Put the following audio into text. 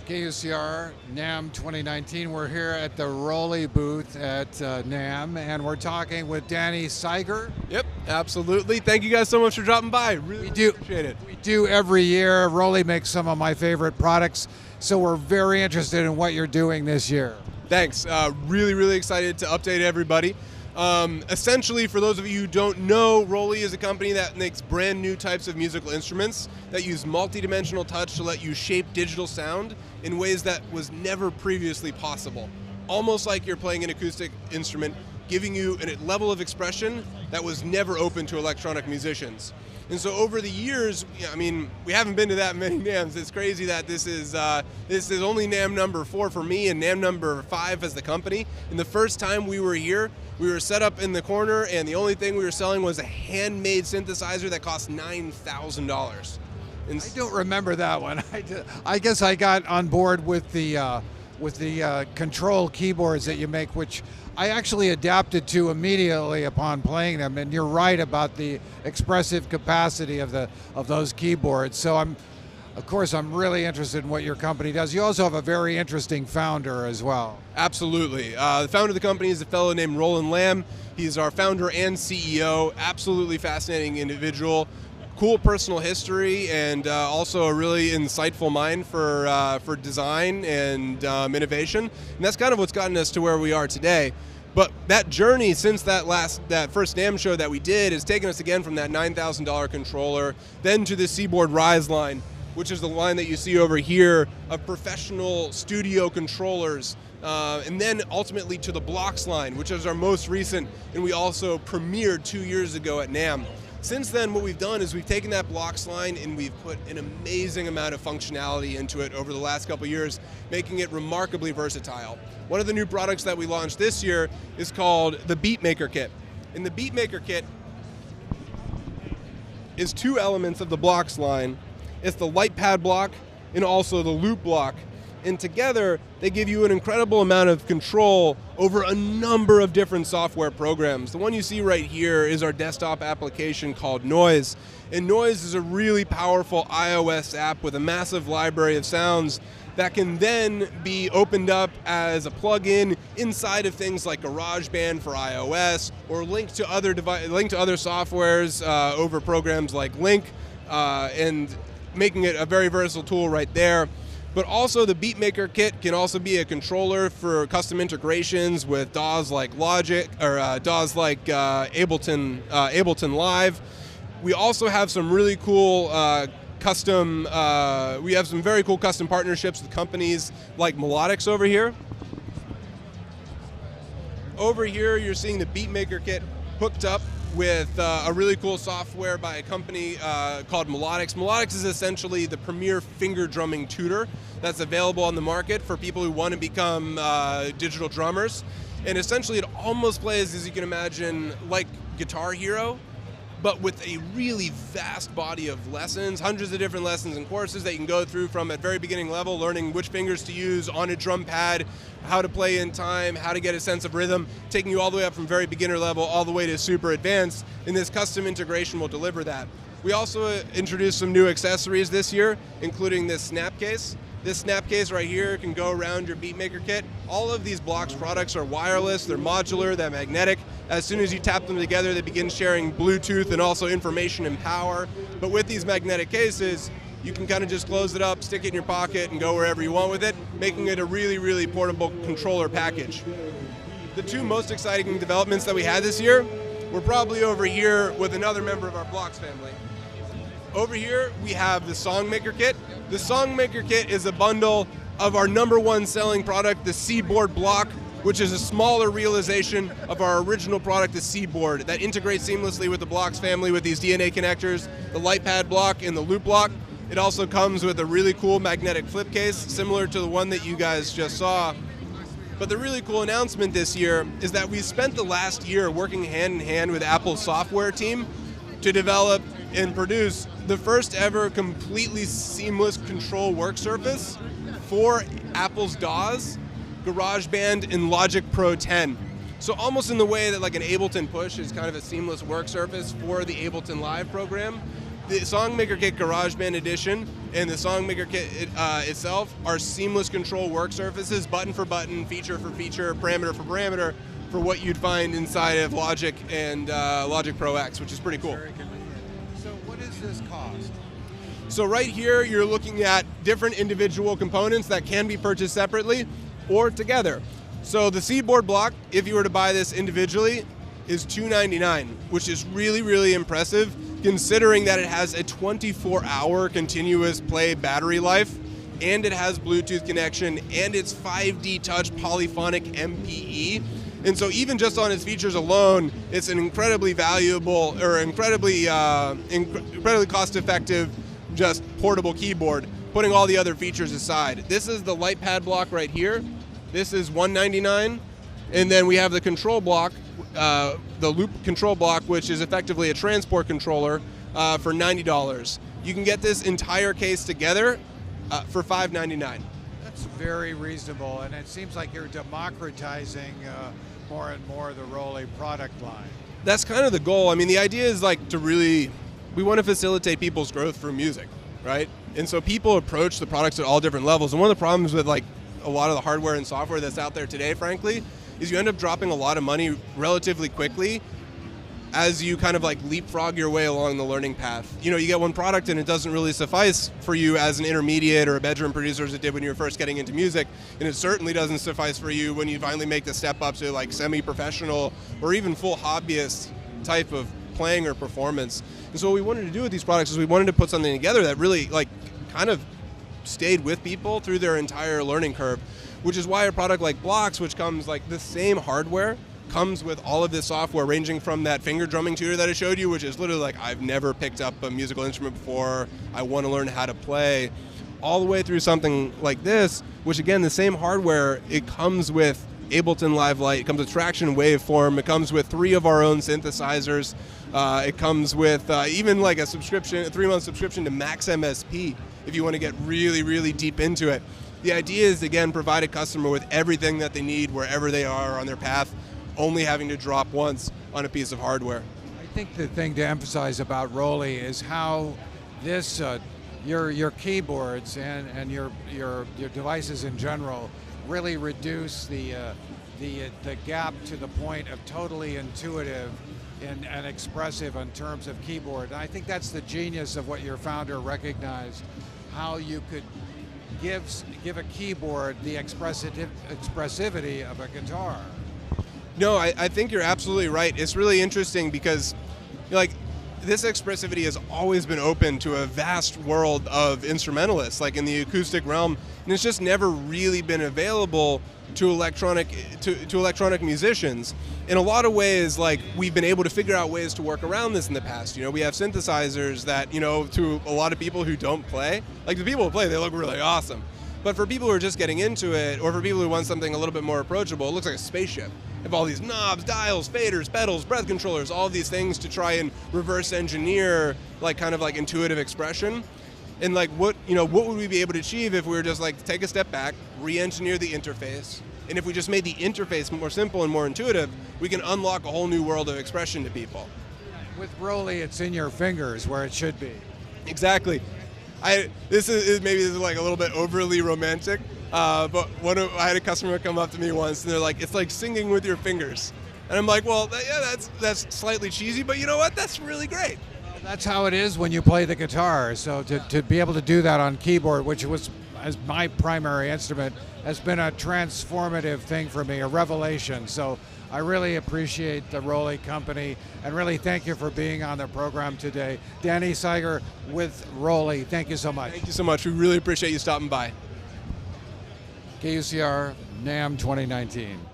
KUCR NAMM 2019. We're here at the Roli booth at NAMM, and we're talking with Danny Seiger. Yep, absolutely. Thank you guys so much for dropping by. Really appreciate it. We do every year. Roli makes some of my favorite products, so we're very interested in what you're doing this year. Thanks. Really excited to update everybody. Essentially, for those of you who don't know, Roli is a company that makes brand new types of musical instruments that use multi-dimensional touch to let you shape digital sound in ways that was never previously possible. Almost like you're playing an acoustic instrument, giving you a level of expression that was never open to electronic musicians. And so over the years, I mean, we haven't been to that many NAMMs. It's crazy that this is only NAMM number 4 for me and NAMM number 5 as the company. And the first time we were here, we were set up in the corner, and the only thing we were selling was a handmade synthesizer that cost $9,000. I don't remember that one. I guess I got on board with the control keyboards that you make, which I actually adapted to immediately upon playing them. And you're right about the expressive capacity of those keyboards. So of course, I'm really interested in what your company does. You also have a very interesting founder as well. Absolutely. The founder of the company is a fellow named Roland Lamb. He's our founder and CEO. Absolutely fascinating individual. Cool personal history, and also a really insightful mind for design and innovation. And that's kind of what's gotten us to where we are today. But that journey since that first NAMM show that we did has taken us again from that $9,000 controller, then to the Seaboard Rise line, which is the line that you see over here of professional studio controllers, and then ultimately to the Blocks line, which is our most recent, and we also premiered 2 years ago at NAMM. Since then, what we've done is we've taken that Blocks line and we've put an amazing amount of functionality into it over the last couple of years, making it remarkably versatile. One of the new products that we launched this year is called the Beatmaker Kit. And the Beatmaker Kit is 2 elements of the Blocks line. It's the Lightpad block and also the loop block. And together, they give you an incredible amount of control over a number of different software programs. The one you see right here is our desktop application called Noise. And Noise is a really powerful iOS app with a massive library of sounds that can then be opened up as a plugin inside of things like GarageBand for iOS, or linked to other softwares over programs like Link, and making it a very versatile tool right there. But also the Beatmaker Kit can also be a controller for custom integrations with DAWs like Logic, or DAWs like Ableton Live. We also have some really cool very cool custom partnerships with companies like Melodics over here. Over here you're seeing the Beatmaker Kit hooked up with a really cool software by a company called Melodics. Melodics is essentially the premier finger drumming tutor that's available on the market for people who want to become digital drummers. And essentially it almost plays, as you can imagine, like Guitar Hero, but with a really vast body of lessons, hundreds of different lessons and courses that you can go through from at very beginning level, learning which fingers to use on a drum pad, how to play in time, how to get a sense of rhythm, taking you all the way up from very beginner level all the way to super advanced, and this custom integration will deliver that. We also introduced some new accessories this year, including this snap case. This snap case right here can go around your Beatmaker Kit. All of these Blocks products are wireless, they're modular, they're magnetic. As soon as you tap them together, they begin sharing Bluetooth and also information and power. But with these magnetic cases, you can kind of just close it up, stick it in your pocket, and go wherever you want with it, making it a really portable controller package. The 2 most exciting developments that we had this year were probably over here with another member of our Blocks family. Over here, we have the Songmaker Kit. The Songmaker Kit is a bundle of our #1 selling product, the Seaboard Block, which is a smaller realization of our original product, the Seaboard, that integrates seamlessly with the Blocks family with these DNA connectors, the Lightpad block and the loop block. It also comes with a really cool magnetic flip case, similar to the one that you guys just saw. But the really cool announcement this year is that we spent the last year working hand in hand with Apple's software team to develop and produce the first ever completely seamless control work surface for Apple's DAWs, GarageBand, and Logic Pro 10. So almost in the way that like an Ableton Push is kind of a seamless work surface for the Ableton Live program, The Songmaker Kit GarageBand Edition and the Songmaker Kit itself are seamless control work surfaces, button for button, feature for feature, parameter for parameter, for what you'd find inside of Logic and Logic Pro X, which is pretty cool. Very convenient. So what does this cost? So right here, you're looking at different individual components that can be purchased separately or together. So the Seaboard Block, if you were to buy this individually, is $299, which is really, really impressive, considering that it has a 24-hour continuous play battery life, and it has Bluetooth connection, and it's 5D touch polyphonic MPE. And so even just on its features alone, it's an incredibly valuable, or incredibly cost-effective, just portable keyboard, putting all the other features aside. This is the Lightpad block right here. This is $199, and then we have the control block, the loop control block, which is effectively a transport controller for $90. You can get this entire case together for $599. That's very reasonable, and it seems like you're democratizing more and more the Roli product line. That's kind of the goal. I mean, the idea is like to really, we want to facilitate people's growth through music, right? And so people approach the products at all different levels. And one of the problems with like a lot of the hardware and software that's out there today, frankly, is you end up dropping a lot of money relatively quickly as you kind of like leapfrog your way along the learning path. You know, you get one product and it doesn't really suffice for you as an intermediate or a bedroom producer as it did when you were first getting into music, and it certainly doesn't suffice for you when you finally make the step up to like semi-professional or even full hobbyist type of playing or performance. And so what we wanted to do with these products is we wanted to put something together that really like kind of stayed with people through their entire learning curve, which is why a product like Blocks, which comes like the same hardware, comes with all of this software, ranging from that finger drumming tutor that I showed you, which is literally like, I've never picked up a musical instrument before, I want to learn how to play, all the way through something like this, which again, the same hardware, it comes with Ableton Live Lite, it comes with Traction Waveform, it comes with 3 of our own synthesizers, it comes with even like a subscription, a 3-month subscription to Max MSP, if you want to get really, really deep into it. The idea is, again, provide a customer with everything that they need wherever they are on their path, only having to drop once on a piece of hardware. I think the thing to emphasize about Roli is how this, your keyboards and your devices in general really reduce the gap to the point of totally intuitive and expressive in terms of keyboard. And I think that's the genius of what your founder recognized, how you could give a keyboard the expressivity of a guitar. No, I think you're absolutely right. It's really interesting because, like, this expressivity has always been open to a vast world of instrumentalists, like in the acoustic realm, and it's just never really been available to electronic musicians. In a lot of ways, like, we've been able to figure out ways to work around this in the past. You know, we have synthesizers that, you know, to a lot of people who don't play, like the people who play, they look really awesome. But for people who are just getting into it, or for people who want something a little bit more approachable, it looks like a spaceship. You have all these knobs, dials, faders, pedals, breath controllers, all these things to try and reverse engineer, like, kind of like intuitive expression. And like, what would we be able to achieve if we were just like, take a step back, re-engineer the interface, and if we just made the interface more simple and more intuitive, we can unlock a whole new world of expression to people. With Roli, it's in your fingers where it should be. Exactly. This is like a little bit overly romantic, but I had a customer come up to me once and they're like, it's like singing with your fingers. And I'm like, well, yeah, that's slightly cheesy, but you know what? That's really great. Well, that's how it is when you play the guitar. So to be able to do that on keyboard, which was as my primary instrument, has been a transformative thing for me, a revelation. So I really appreciate the Roli company and really thank you for being on the program today. Danny Seiger with Roli, thank you so much. Thank you so much. We really appreciate you stopping by. KUCR NAMM 2019.